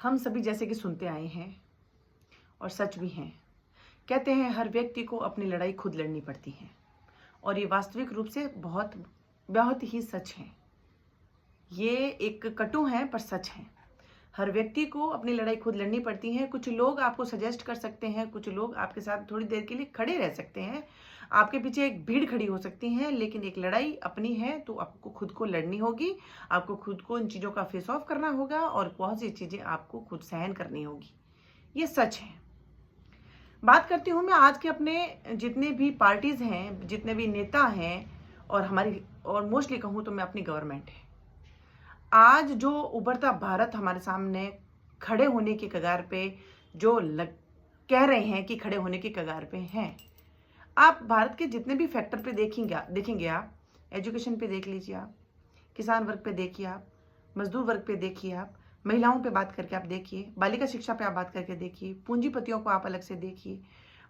हम सभी जैसे कि सुनते आए हैं और सच भी हैं। कहते हैं हर व्यक्ति को अपनी लड़ाई खुद लड़नी पड़ती है और ये वास्तविक रूप से बहुत बहुत ही सच है। ये एक कटु है पर सच है। हर व्यक्ति को अपनी लड़ाई खुद लड़नी पड़ती है। कुछ लोग आपको सजेस्ट कर सकते हैं, कुछ लोग आपके साथ थोड़ी देर के लिए खड़े रह सकते हैं, आपके पीछे एक भीड़ खड़ी हो सकती है, लेकिन एक लड़ाई अपनी है तो आपको खुद को लड़नी होगी। आपको खुद को इन चीज़ों का फेस ऑफ करना होगा और बहुत सी चीज़ें आपको खुद सहन करनी होगी। ये सच है। बात करती हूँ मैं आज के अपने जितने भी पार्टीज हैं, जितने भी नेता हैं और हमारी और मोस्टली कहूँ तो मैं अपनी गवर्नमेंट है। आज जो उभरता भारत हमारे सामने खड़े होने की कगार पे कह रहे हैं कि खड़े होने की कगार पे हैं। आप भारत के जितने भी फैक्टर पे देखेंगे आप, एजुकेशन पे देख लीजिए, आप किसान वर्ग पे देखिए, आप मजदूर वर्ग पे देखिए, आप महिलाओं पे बात करके आप देखिए, बालिका शिक्षा पे आप बात करके देखिए, पूंजीपतियों को आप अलग से देखिए,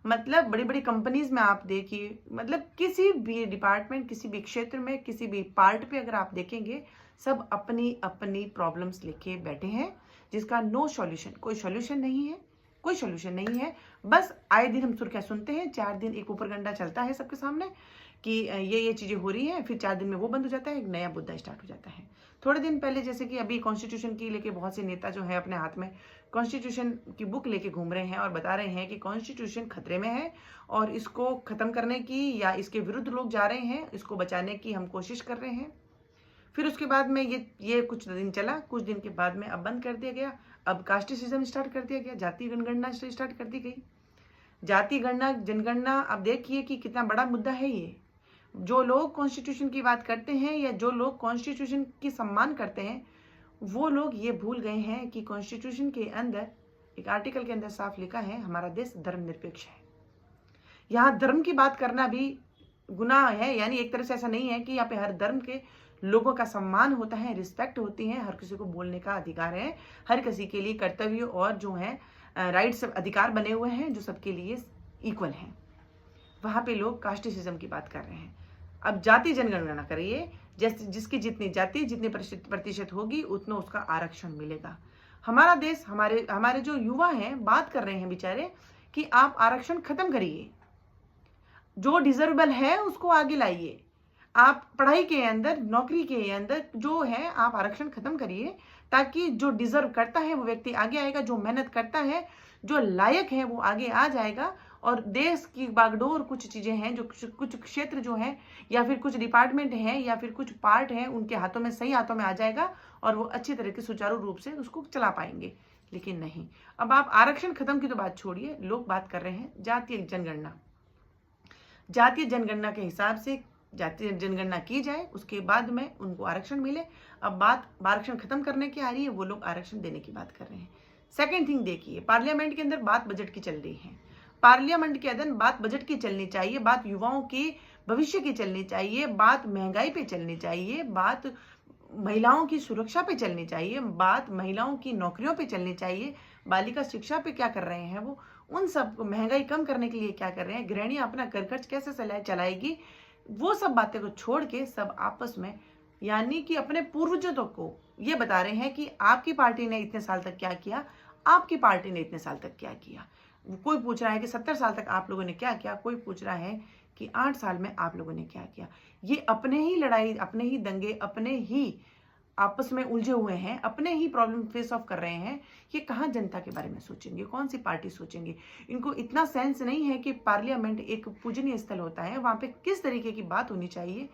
मतलब बड़ी बड़ी कंपनीज में आप देखिए, मतलब किसी भी डिपार्टमेंट, किसी भी क्षेत्र में, किसी भी पार्ट पे अगर आप देखेंगे, सब अपनी अपनी प्रॉब्लम्स लेके बैठे हैं जिसका नो सॉल्यूशन, कोई सॉल्यूशन नहीं है, कोई सॉल्यूशन नहीं है। बस आए दिन हम सुर्खियां सुनते हैं, 4 दिन एक ऊपरगंडा चलता है सबके सामने कि ये चीज़ें हो रही हैं, फिर 4 दिन में वो बंद हो जाता है, एक नया मुद्दा स्टार्ट हो जाता है। थोड़े दिन पहले जैसे कि अभी कॉन्स्टिट्यूशन की लेके बहुत से नेता जो है अपने हाथ में कॉन्स्टिट्यूशन की बुक लेके घूम रहे हैं और बता रहे हैं कि कॉन्स्टिट्यूशन खतरे में है और इसको ख़त्म करने की या इसके विरुद्ध लोग जा रहे हैं, इसको बचाने की हम कोशिश कर रहे हैं। फिर उसके बाद में ये कुछ दिन चला, कुछ दिन के बाद में अब बंद कर दिया गया। अब कास्टिसिज्म स्टार्ट कर दिया गया, जाति जनगणना स्टार्ट कर दी गई। जाति गणना जनगणना, अब देखिए कि कितना बड़ा मुद्दा है ये। जो लोग कॉन्स्टिट्यूशन की बात करते हैं या जो लोग कॉन्स्टिट्यूशन की सम्मान करते हैं, वो लोग ये भूल गए हैं कि कॉन्स्टिट्यूशन के अंदर एक आर्टिकल के अंदर साफ लिखा है हमारा देश धर्मनिरपेक्ष है। यहाँ धर्म की बात करना भी गुनाह है, यानी एक तरह से ऐसा नहीं है कि यहाँ पे हर धर्म के लोगों का सम्मान होता है, रिस्पेक्ट होती है, हर किसी को बोलने का अधिकार है, हर किसी के लिए कर्तव्य और जो है राइट्स अधिकार बने हुए हैं जो सबके लिए इक्वल हैं। वहाँ पे लोग कास्टिसिज्म की बात कर रहे हैं। अब जाति जनगणना करिए, जैसे जिसकी जितनी जाति जितने प्रतिशत होगी उतना उसका आरक्षण मिलेगा। हमारा देश, हमारे जो युवा हैं बात कर रहे हैं बेचारे कि आप आरक्षण खत्म करिए, जो डिजर्वेबल है उसको आगे लाइए, आप पढ़ाई के अंदर, नौकरी के अंदर जो है आप आरक्षण खत्म करिए, ताकि जो डिजर्व करता है वो व्यक्ति आगे आएगा, जो मेहनत करता है, जो लायक है वो आगे आ जाएगा। और देश की बागडोर कुछ चीजें हैं, जो कुछ क्षेत्र जो हैं या फिर कुछ डिपार्टमेंट हैं या फिर कुछ पार्ट हैं, उनके हाथों में, सही हाथों में आ जाएगा और वो अच्छी तरह के सुचारू रूप से उसको चला पाएंगे। लेकिन नहीं, अब आप आरक्षण खत्म की तो बात छोड़िए, लोग बात कर रहे हैं जातीय जनगणना। जातीय जनगणना के हिसाब से जातीय जनगणना की जाए, उसके बाद में उनको आरक्षण मिले। अब बात आरक्षण खत्म करने की आ रही है, वो लोग आरक्षण देने की बात कर रहे हैं। सेकेंड थिंग देखिए, पार्लियामेंट के अंदर बात बजट की चल रही है। पार्लियामेंट के अंदर बात बजट की चलनी चाहिए, बात युवाओं के भविष्य की चलनी चाहिए, बात महंगाई पे चलनी चाहिए, बात महिलाओं की सुरक्षा पे चलनी चाहिए, बात महिलाओं की नौकरियों पे चलनी चाहिए, बालिका शिक्षा पे क्या कर रहे हैं वो, उन सब को महंगाई कम करने के लिए क्या कर रहे हैं, गृहिणियां अपना घर खर्च कैसे चलाएगी, वो सब बातें को छोड़ के सब आपस में, यानी कि अपने पूर्वजों को ये बता रहे हैं कि आपकी पार्टी ने इतने साल तक क्या किया, आपकी पार्टी ने इतने साल तक क्या किया। कोई पूछ रहा है कि 70 साल तक आप लोगों ने क्या किया, कोई पूछ रहा है कि 8 साल में आप लोगों ने क्या किया। ये अपने ही लड़ाई, अपने ही दंगे, अपने ही आपस में उलझे हुए हैं, अपने ही प्रॉब्लम फेस ऑफ कर रहे हैं। ये कहाँ जनता के बारे में सोचेंगे, कौन सी पार्टी सोचेंगे। इनको इतना सेंस नहीं है कि पार्लियामेंट एक पूजनीय स्थल होता है, वहां पे किस तरीके की बात होनी चाहिए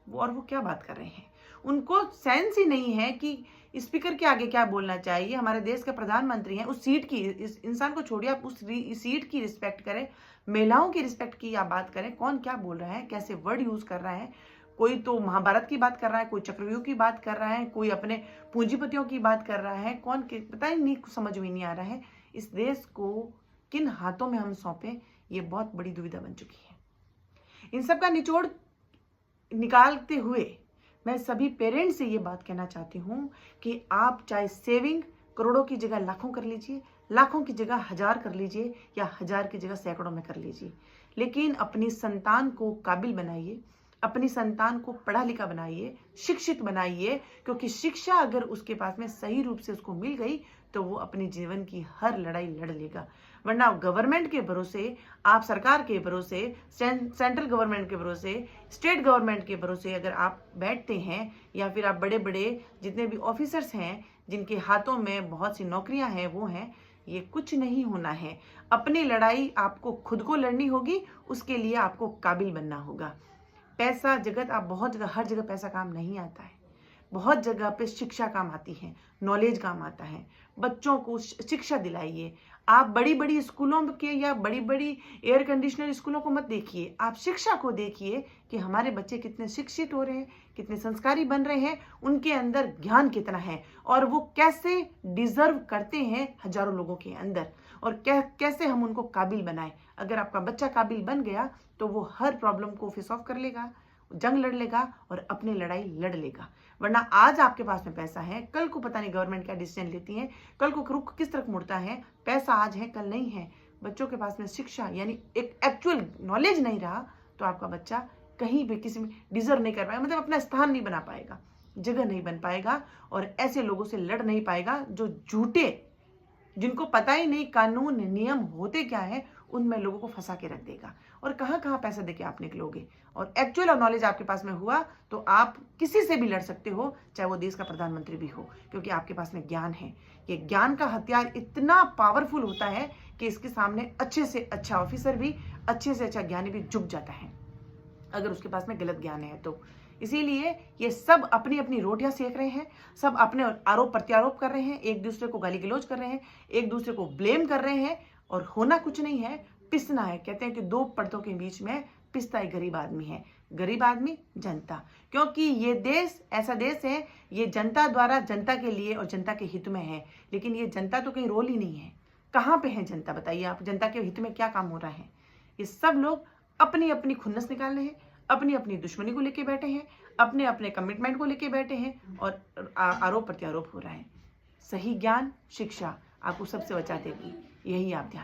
और वो क्या बात कर रहे हैं। उनको सेंस ही नहीं है कि स्पीकर के आगे क्या बोलना चाहिए। हमारे देश के प्रधानमंत्री हैं, उस सीट की, इस इंसान को छोड़िए, आप उस सीट की रिस्पेक्ट करें, महिलाओं की रिस्पेक्ट की आप बात करें। कौन क्या बोल रहा है, कैसे वर्ड यूज कर रहा है। कोई तो महाभारत की बात कर रहा है, कोई चक्रव्यूह की बात कर रहा है, कोई अपने पूंजीपतियों की बात कर रहा है, कौन के पता ही नहीं, समझ में नहीं आ रहा है। इस देश को किन हाथों में हम सौंपे, ये बहुत बड़ी दुविधा बन चुकी है। इन सब का निचोड़ निकालते हुए मैं सभी पेरेंट्स से ये बात कहना चाहती हूँ कि आप चाहे सेविंग करोड़ों की जगह लाखों कर लीजिए, लाखों की जगह 1000 कर लीजिए या 1000 की जगह सैकड़ों में कर लीजिए, लेकिन अपनी संतान को काबिल बनाइए, अपनी संतान को पढ़ा लिखा बनाइए, शिक्षित बनाइए, क्योंकि शिक्षा अगर उसके पास में सही रूप से उसको मिल गई तो वो अपने जीवन की हर लड़ाई लड़ लेगा। वरना गवर्नमेंट के भरोसे, आप सरकार के भरोसे, सेंट्रल गवर्नमेंट के भरोसे, स्टेट गवर्नमेंट के भरोसे अगर आप बैठते हैं, या फिर आप बड़े बड़े जितने भी ऑफिसर्स हैं जिनके हाथों में बहुत सी नौकरियां हैं वो हैं, ये कुछ नहीं होना है। अपनी लड़ाई आपको खुद को लड़नी होगी, उसके लिए आपको काबिल बनना होगा। पैसा जगत, आप बहुत जगह, हर जगह पैसा काम नहीं आता है। बहुत जगह पे शिक्षा काम आती है, नॉलेज काम आता है। बच्चों को शिक्षा दिलाइए। आप बड़ी बड़ी स्कूलों के या बड़ी बड़ी एयर कंडीशनर स्कूलों को मत देखिए, आप शिक्षा को देखिए कि हमारे बच्चे कितने शिक्षित हो रहे हैं, कितने संस्कारी बन रहे हैं, उनके अंदर ज्ञान कितना है और वो कैसे डिजर्व करते हैं हजारों लोगों के अंदर, और कैसे हम उनको काबिल बनाएं। अगर आपका बच्चा काबिल बन गया तो वो हर प्रॉब्लम को फेस ऑफ कर लेगा, जंग लड़ लेगा और अपनी लड़ाई लड़ लेगा। वरना आज आपके पास में पैसा है, कल को पता नहीं गवर्नमेंट क्या डिसीजन लेती है, कल को रुख किस तरफ मुड़ता है। पैसा आज है, कल नहीं है। बच्चों के पास में शिक्षा यानी एक एक्चुअल नॉलेज नहीं रहा तो आपका बच्चा कहीं भी किसी में डिजर्व नहीं कर पाएगा, मतलब अपना स्थान नहीं बना पाएगा, जगह नहीं बन पाएगा, और ऐसे लोगों से लड़ नहीं पाएगा जो झूठे, जिनको पता ही नहीं कानून नियम होते क्या है, उनमें लोगों को फंसा के रख देगा। और कहाँ कहाँ पैसा देके आप निकलोगे। और एक्चुअल नॉलेज आपके पास में हुआ तो आप किसी से भी लड़ सकते हो, चाहे वो देश का प्रधानमंत्री भी हो, क्योंकि आपके पास में ज्ञान है। ये ज्ञान का हथियार इतना पावरफुल होता है कि इसके सामने अच्छे से अच्छा ऑफिसर भी, अच्छे से अच्छा ज्ञानी भी झुक जाता है अगर उसके पास में गलत ज्ञान है तो। इसीलिए ये सब अपनी अपनी रोटियां सेक रहे हैं, सब अपने आरोप प्रत्यारोप कर रहे हैं, एक दूसरे को गाली गलौज कर रहे हैं, एक दूसरे को ब्लेम कर रहे हैं, और होना कुछ नहीं है, पिसना है। कहते हैं कि दो पर्दों के बीच में पिसता एक गरीब आदमी है, गरीब आदमी जनता, क्योंकि ये देश ऐसा देश है, ये जनता द्वारा जनता के लिए और जनता के हित में है। लेकिन ये जनता तो कहीं रोल ही नहीं है। कहाँ पे है जनता, बताइए आप, जनता के हित में क्या काम हो रहा है। ये सब लोग अपनी अपनी खुन्नस निकाल रहे हैं, अपनी अपनी दुश्मनी को लेके बैठे हैं, अपने अपने कमिटमेंट को लेके बैठे हैं, और आरोप प्रत्यारोप हो रहा है। सही ज्ञान, शिक्षा आपको सबसे बचा देगी, यही आप ध्यान